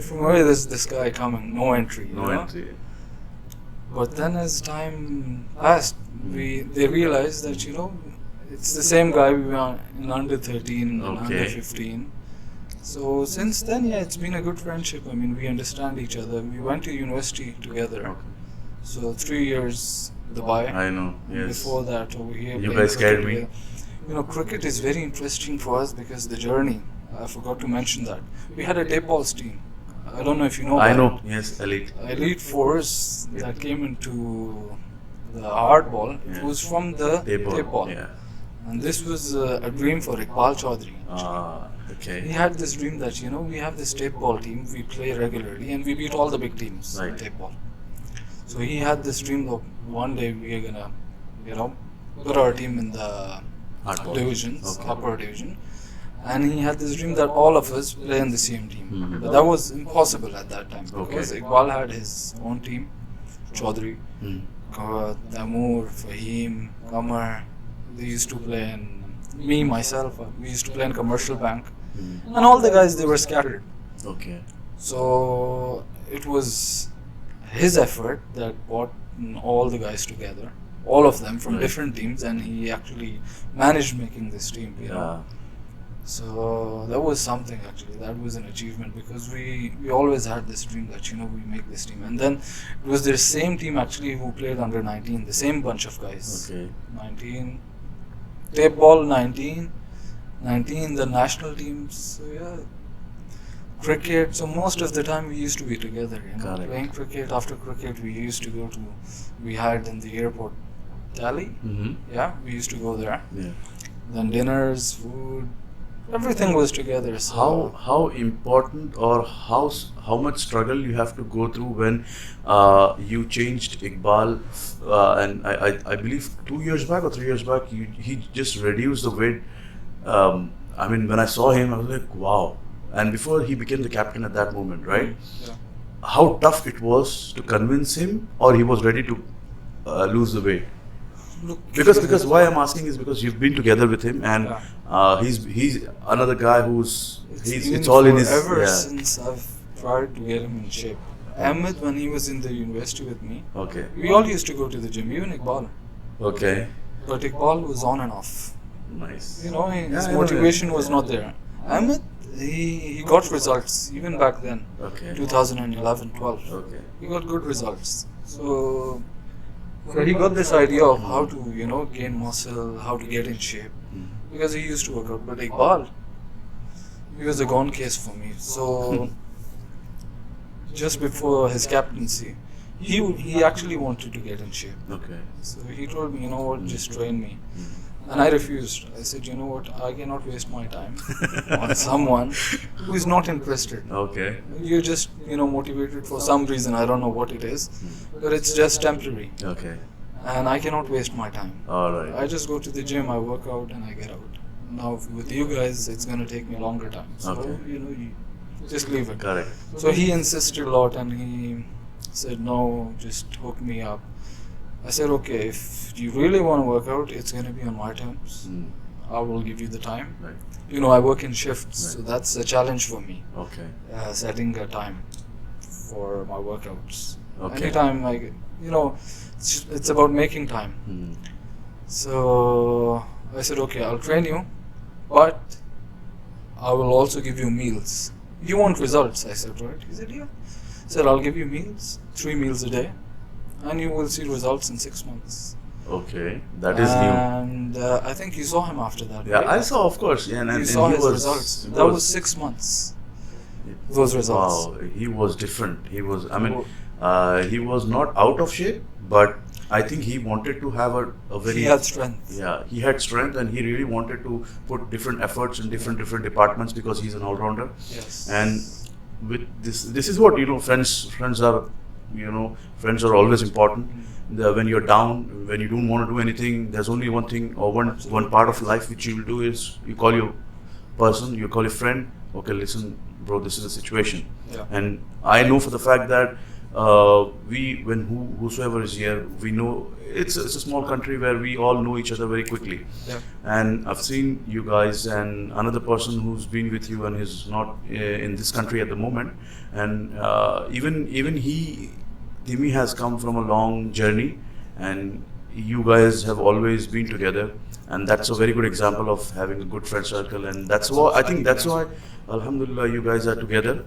From where is this guy coming? No entry. No entry. But then as time passed, they realized that it's the same guy we were in under 13 and under Okay. 15. So since then, it's been a good friendship. I mean, we understand each other. We went to university together. Okay. So 3 years Dubai. I know. Yes. Before that, over here. You playing guys scared cricket me. together. Cricket is very interesting for us because the journey. I forgot to mention that we had a tape balls team. I don't know if you know. I about know. it. Yes. Elite. Elite Force that came into the hardball. It Yeah. was from the tape ball. Yeah. And this was a dream for Iqbal Chaudhry. Okay. He had this dream that we have this tape ball team, we play regularly, and we beat all the big teams in Right. tape ball. So he had this dream that one day we are gonna, put our team in the Hardball. divisions, Okay. upper division. And he had this dream that all of us play in the same team. Mhm. But that was impossible at that time Okay. because Iqbal had his own team, Chaudhry, Hmm. Taimur, Fahim, Kamar. They used to play in, me, myself, we used to play in Commercial Bank. Hmm. And all the guys, they were scattered. Okay. So it was his effort that brought all the guys together, all of them from Right. different teams, and he actually managed making this team. Yeah. So that was something actually. That was an achievement because we always had this dream that we make this team. And then it was the same team actually who played under 19, the same bunch of guys. Okay. 19, tape ball 19, the national teams. So cricket. So most of the time we used to be together, Correct. playing cricket. After cricket, we used to go to. We had in the airport, Delhi. Yeah, we used to go there. Yeah. Then dinners, food, everything was together. So How important or how much struggle you have to go through when you changed Iqbal and I believe 2 years back or 3 years back he just reduced the weight. I mean, when I saw him, I was like, wow. And before he became the captain at that moment, right? Yeah. How tough it was to convince him, or he was ready to lose the weight? Look, Because why I'm asking is because you've been together with him, and Yeah. he's another guy who's been it's all in his forever yeah. since I've tried to get him in shape. Ahmed, when he was in the university with me, Okay. we all used to go to the gym, even Iqbal. Okay. But Iqbal was on and off. Nice. His I know motivation that. was not there. Ahmed, he got results even back then, Okay. 2011, 12. Okay. He got good results. So he got this idea of how to, gain muscle, how to get in shape, because he used to work out. But Iqbal, he was a gone case for me. So just before his captaincy, he actually wanted to get in shape. Okay. So he told me, just train me. And I refused. I said, you know what, I cannot waste my time on someone who is not interested. Okay. You're just, motivated for some reason, I don't know what it is, but it's just temporary. Okay. And I cannot waste my time. All right. I just go to the gym, I work out, and I get out. Now with you guys, it's going to take me a longer time. So, Okay. you just leave it. Correct. So he insisted a lot, and he said, no, just hook me up. I said, okay, if you really want to work out, it's going to be on my terms. I will give you the time. Right. I work in shifts, so Right. that's a challenge for me, Okay. setting a time for my workouts. Okay. Anytime it's about making time. So I said, okay, I'll train you, but I will also give you meals. You want results? I said, right? He said, yeah. I said, I'll give you meals, 3 meals a day, and you will see results in 6 months. Okay. That is new. And I think you saw him after that. Yeah, right? I saw, of course. Yeah, and You and saw he his was, results. he That was 6 months. Those results. Wow, he was different. He was. I mean, he was not out of shape, but I think he wanted to have a very. He had strength. Yeah, he had strength, and he really wanted to put different efforts in different departments because he's an all-rounder. Yes. And with this is what friends are. Friends are always important. When you're down, when you don't want to do anything, there's only one thing or one part of life which you will do is you call your person, you call your friend. Okay, listen, bro, this is the situation. Yeah. And I know for the fact that whosoever is here, we know it's a small country where we all know each other very quickly. Yeah. And I've seen you guys and another person who's been with you and is not in this country at the moment. And even Timmy has come from a long journey, and you guys have always been together. And that's a very good example of having a good friend circle. And that's why Alhamdulillah, you guys are together,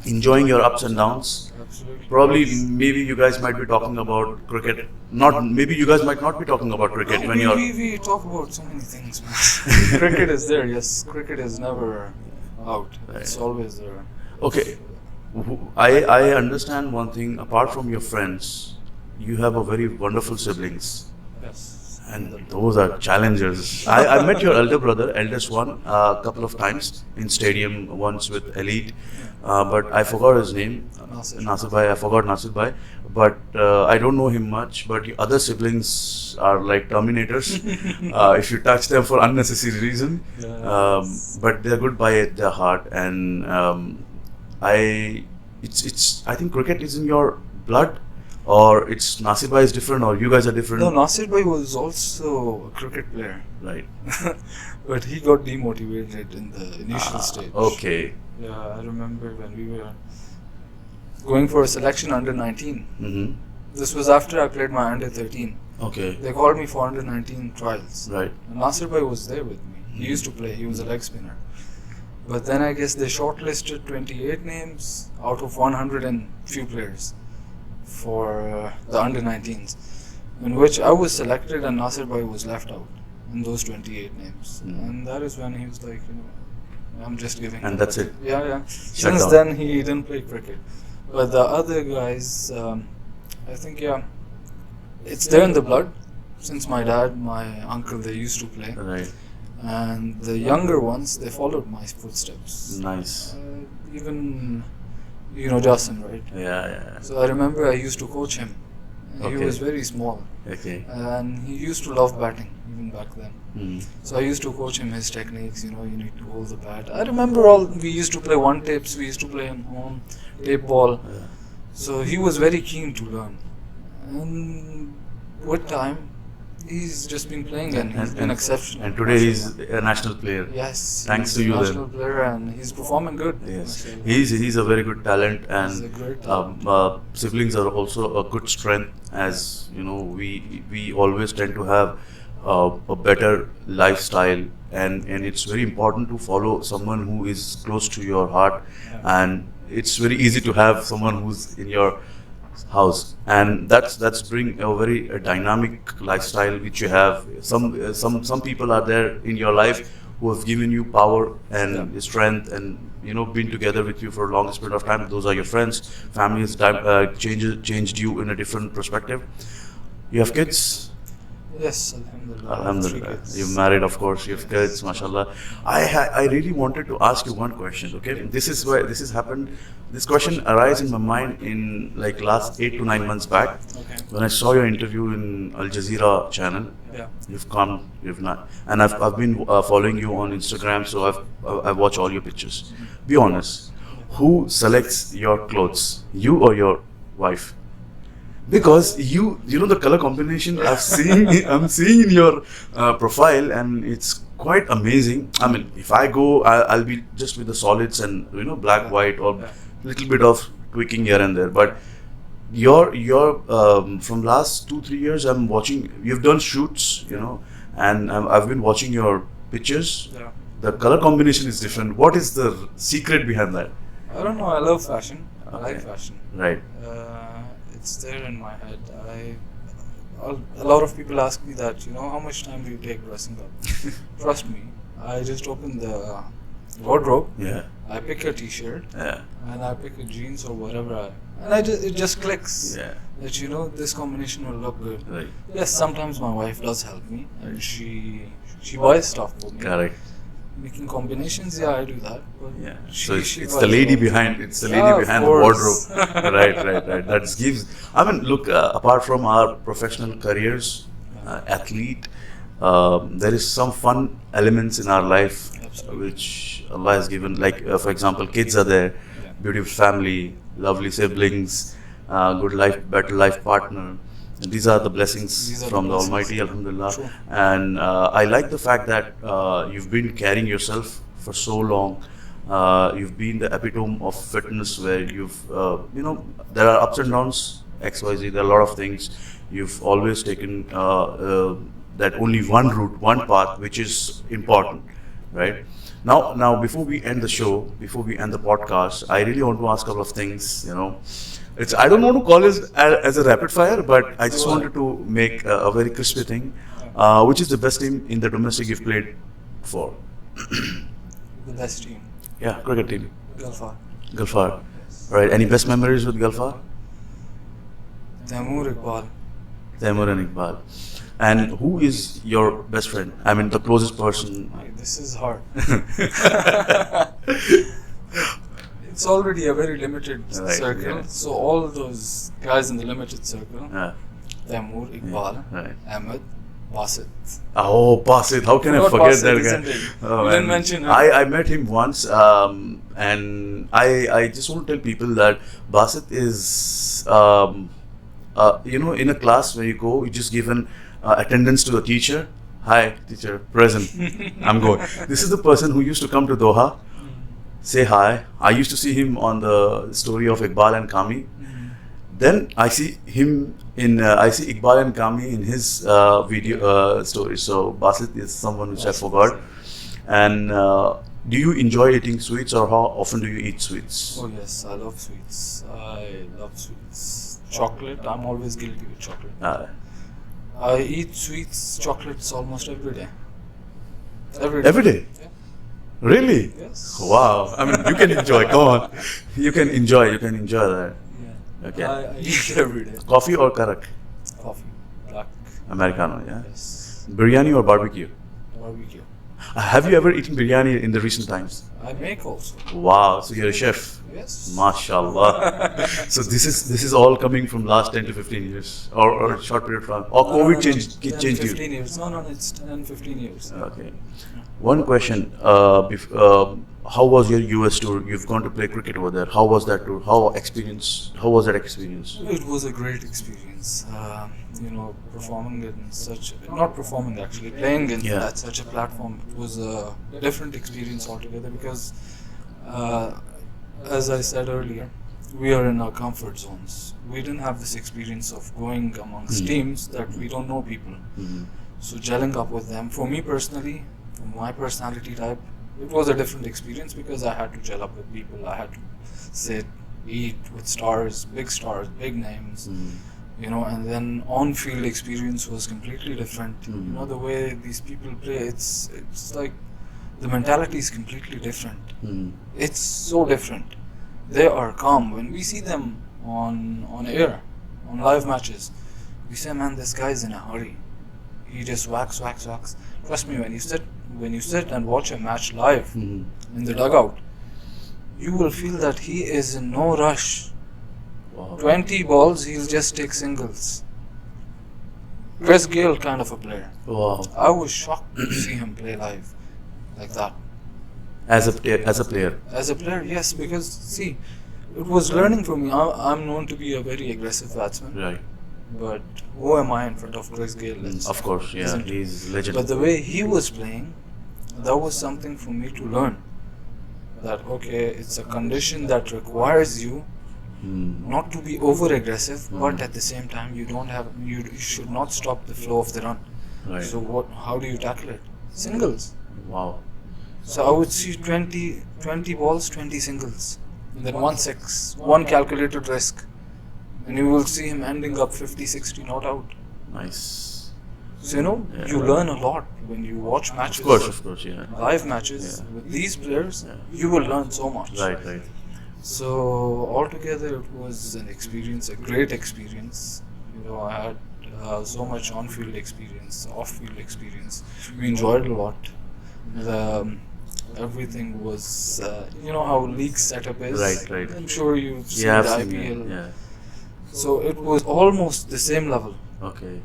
enjoying your ups and downs. Absolutely. Probably, maybe you guys might be talking about cricket. Maybe you guys might not be talking about cricket when you're. We talk about so many things, man. Cricket is there, yes. Cricket is never out. It's always there. Okay, I understand one thing. Apart from your friends, you have a very wonderful siblings. Yes. And those are challengers. I met your elder brother, eldest one, a couple of times in stadium, once with Elite, but I forgot his name. Nasir Bhai, I forgot Nasir Bhai, but I don't know him much. But your other siblings are like Terminators. If you touch them for unnecessary reason, but they're good by their heart. And I think cricket is in your blood. Or it's Nasir Bhai is different, or you guys are different? No, Nasir Bhai was also a cricket player. Right. But he got demotivated in the initial stage. Okay. Yeah, I remember when we were going for a selection under 19. Mm-hmm. This was after I played my under 13. Okay. They called me for under 19 trials. Right. And Nasir Bhai was there with me. He used to play. He was a leg spinner. But then I guess they shortlisted 28 names out of 100 and few players for the under 19s, in which I was selected and Nasir Bhai was left out in those 28 names. And that is when he was like, I'm just giving. And that's it. Yeah. Shut Since down. then, he didn't play cricket. But the other guys, I think, it's there in the blood. Since my dad, my uncle, they used to play. Right. And the younger ones, they followed my footsteps. Nice. Even, Jasim, right? Yeah. So I remember I used to coach him. He Okay. was very small. Okay. And he used to love batting, even back then. Mm. So I used to coach him his techniques, you need to hold the bat. I remember we used to play one tips, we used to play in home, tape ball. Yeah. So he was very keen to learn. And with time, he's just been playing and he's been exceptional. And today he's a national player. Yes. Thanks he's to you a then. national player and he's performing good. Yes, Mashallah. he's a very good talent, He's a and great talent. siblings are also a good strength. As you know, we always tend to have a better lifestyle, and it's very important to follow someone who is close to your heart, and it's very easy to have someone who's in your house, and that's bring a very dynamic lifestyle which you have. Some people are there in your life who have given you power and strength, and been together with you for a long period of time. Those are your friends. Family has changed you in a different perspective. You have kids? Yes, Alhamdulillah. Alhamdulillah. 3 kids. You're married, of course. You have kids, mashallah. I really wanted to ask you one question. Okay, this is why this has happened. This question arose in my mind in like last 8 to 9 months back Okay. when I saw your interview in Al Jazeera channel. Yeah. You've not, and I've been following you on Instagram, so I watch all your pictures. Be honest, who selects your clothes, you or your wife? Because you know the color combination I'm seeing in your profile, and it's quite amazing. I mean, if I go, I'll be just with the solids and black, white, or little bit of tweaking here and there. But your from last 2-3 years, I'm watching. You've done shoots, and I've been watching your pictures. Yeah. The color combination is different. What is the secret behind that? I don't know. I love fashion. I like Okay. fashion. Right. It's there in my head. A lot of people ask me that, how much time do you take dressing up? Trust me, I just open the wardrobe, Yeah. I pick a t-shirt, Yeah. and I pick a jeans or whatever, and it just clicks Yeah. that this combination will look good. Right. Yes, sometimes my wife does help me, and she buys stuff for me. Correct. Making combinations, yeah, I do that. But Yeah. she- So she it's buys the lady all. behind. It's the lady Yeah, of behind the course. wardrobe. Right. That gives. I mean, look. Apart from our professional careers, athlete, there is some fun elements in our life Absolutely. which Allah has given. Like, for example, kids are there, Yeah. beautiful family, lovely siblings, good life, better life partner. And these are the blessings These are from the the blessings. Almighty, Alhamdulillah. True. And I like the fact that you've been carrying yourself for so long. You've been the epitome of fitness, where you've, there are ups and downs, XYZ, there are a lot of things. You've always taken that only one route, one path, which is important, right? Now, before we end the show, before we end the podcast, I really want to ask a couple of things, I don't want to call it as a rapid fire, but I just wanted to make a very crispy thing. Which is the best team in the domestic you've played for? The best team, Yeah, cricket team. Gulfar. Gulfar. Right. Any best memories with Gulfar? Taimur Iqbal. Taimur and Iqbal. And who is your best friend? I mean, the closest person. This is hard. It's already a very limited Right, circle. yeah. So all those guys in the limited circle, Yeah. Taimur, Iqbal, Right. Ahmed, Basit. Oh, Basit. How can I Forgot forget Basit, that isn't guy? it? Oh, You didn't man. mention him. I met him once, and I just want to tell people that Basit is, in a class where you go, you just give an attendance to the teacher. Hi, teacher, present. I'm going. This is the person who used to come to Doha, say hi. I used to see him on the story of Iqbal and Kami. Then I see him I see Iqbal and Kami in his video story. So Basit is someone which I forgot. And do you enjoy eating sweets, or how often do you eat sweets? Oh yes, I love sweets. I love sweets. Chocolate, I'm always guilty with chocolate. I eat sweets, chocolates almost every day. Every day. Every day? Yeah. Really? Yes. Wow. I mean, you can enjoy. Come on. You can enjoy that. Yeah. Okay. I eat every day. Coffee or karak? Coffee. Black. Americano, yeah. Yes. Biryani or barbecue? Barbecue. Have you ever eaten biryani in the recent times? I make also. Wow. So you're a chef. Yes. MashaAllah. So this is all coming from last 10 to 15 years or short period from or COVID changed 10, changed 15 you. years. No, it's 10, 15 years. Okay. One question. How was your US tour? You've gone to play cricket over there. How was that tour? How was that experience? It was a great experience. Performing in not performing actually, playing in at such a platform. It was a different experience altogether because, as I said earlier, we are in our comfort zones. We didn't have this experience of going amongst teams that we don't know people. So gelling up with them, for me personally, for my personality type, it was a different experience because I had to gel up with people. I had to sit, eat with stars, big names. And then on-field experience was completely different. The way these people play, it's like the mentality is completely different. It's so different. They are calm. When we see them on air, on live matches, we say, man, this guy's in a hurry. He just whacks. Trust me, when you sit and watch a match live in the dugout, you will feel that he is in no rush. Wow. 20 balls, he'll just take singles. Chris Gayle kind of a player. Wow. I was shocked to see him play live like that. As a player. As a player, yes, because see, it was learning for me. I'm known to be a very aggressive batsman. Right. But who am I in front of Chris Gayle? Of course, yeah, he's legend. But the way he was playing, that was something for me to learn. That okay, it's a condition that requires you not to be over aggressive, but at the same time you should not stop the flow of the run. Right. So how do you tackle it? Singles. Wow. So I would see 20 balls, 20 singles, and then 1 6, one calculated risk, and you will see him ending up 50, 60 not out. Nice. So you learn a lot when you watch matches. Of course, yeah. Live matches with these players, you will learn so much. Right. So altogether, it was an experience, a great experience. I had so much on-field experience, off-field experience. We enjoyed a lot. Everything was, how league setup is. Right. I'm sure you've seen Yeah, the I've seen IPL. it, yeah. So it was almost the same level. Okay.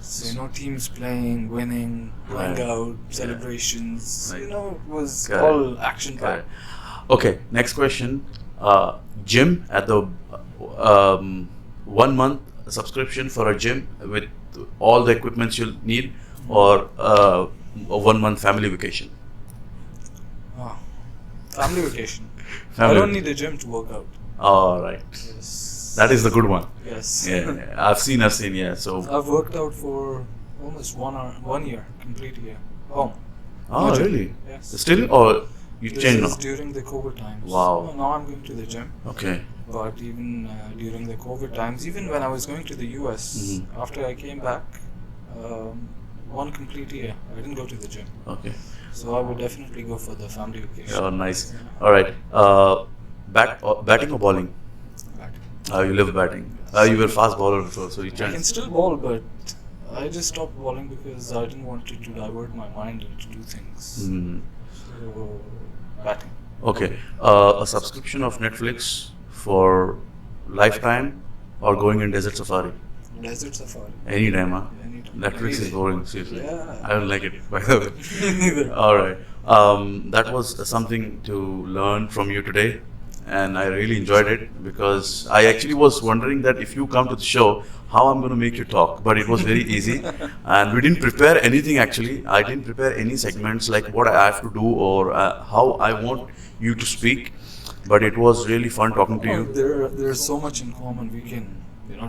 So, teams playing, winning, going out, celebrations. Right. It was Correct. all action-packed. Okay, next question. Gym at the 1 month subscription for a gym with all the equipments you'll need, or a 1 month family vacation? Family vacation. Family. I don't need a gym to work out. All right. Yes. That is the good one. Yes. Yeah, I've seen. Yeah. So. I've worked out for almost 1 year, complete year. Home. Oh, No gym. really? Yes. Still, or you This change is now? during the COVID times. Wow. So now I'm going to the gym. Okay. But even during the COVID times, even when I was going to the US, after I came back, 1 complete year, I didn't go to the gym. Okay. So I would definitely go for the family vacation. Oh, nice. All right. Batting or bowling? But You love batting. You were fast bowler before, so you I can changed. still bowl, but I just stopped bowling because I didn't want it to divert my mind and to do things. So, batting. Okay. A subscription of Netflix for lifetime or going in desert safari? Desert safari. Anytime, huh? Anytime. Netflix is boring, seriously. Yeah. I don't like it, by the way. Neither. All right. That was something to learn from you today, and I really enjoyed it because I actually was wondering that if you come to the show, how I'm going to make you talk. But it was very easy, and we didn't prepare anything actually. I didn't prepare any segments like what I have to do or how I want you to speak. But it was really fun talking to you. There's so much in common. We can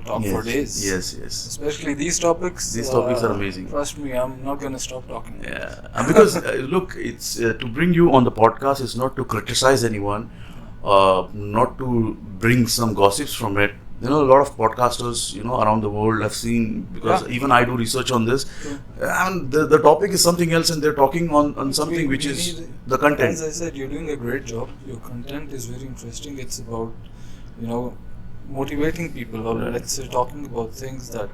talk for days. Yes. Especially these topics. These topics are amazing. Trust me, I'm not going to stop talking. Yeah, because look, it's to bring you on the podcast is not to criticize anyone, not to bring some gossips from it, a lot of podcasters, around the world I've seen, because even I do research on this, and the topic is something else, and they're talking on something which is the content. As I said, you're doing a great job. Your content is very interesting. It's about, motivating people, or let's say talking about things that,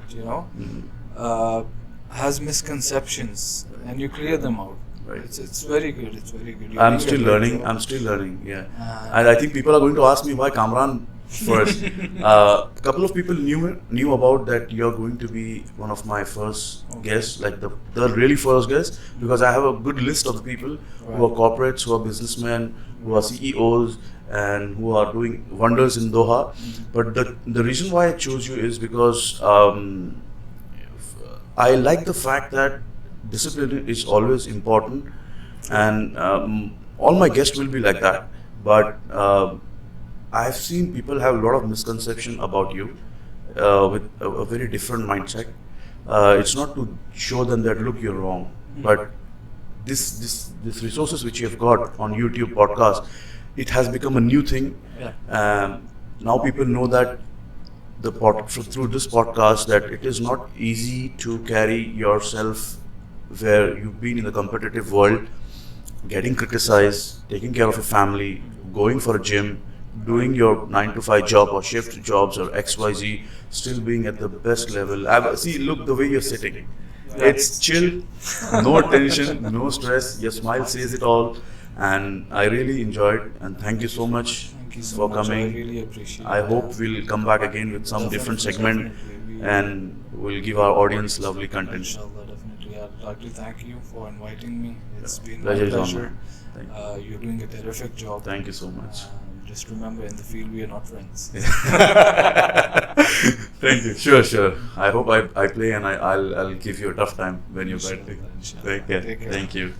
has misconceptions, and you clear them out. Right. It's very good. It's very good. I'm still learning. Yeah, and I think people are going to ask me why Kamran first. A couple of people knew about that you're going to be one of my first guests, like the really first guests, because I have a good list of the people who are corporates, who are businessmen, who are CEOs, and who are doing wonders in Doha. But the reason why I chose you is because I like the fact that discipline is always important, and all my guests will be like that. But I've seen people have a lot of misconception about you, with a very different mindset. It's not to show them that look, you're wrong, but this resources which you have got on YouTube podcast, it has become a new thing. Now people know that through this podcast, that it is not easy to carry yourself where you've been in the competitive world, getting criticized, taking care of your family, going for a gym, doing your 9 to 5 job or shift jobs or XYZ, still being at the best level. See, look the way you're sitting. It's chill, no tension, no stress. Your smile says it all, and I really enjoyed. And thank you so much for coming. I really appreciate it. I hope we'll come back again with some different segment, and we'll give our audience lovely content. Inshallah, definitely. I'd like to thank you for inviting me. It's been Pleasure my is on pleasure. mine. Thank you. You're doing a terrific job. Thank you so much. Just remember, in the field, we are not friends. Thank you. Sure. I hope I play, and I'll give you a tough time when you bat. Inshallah. Take care. Take care. Thank you.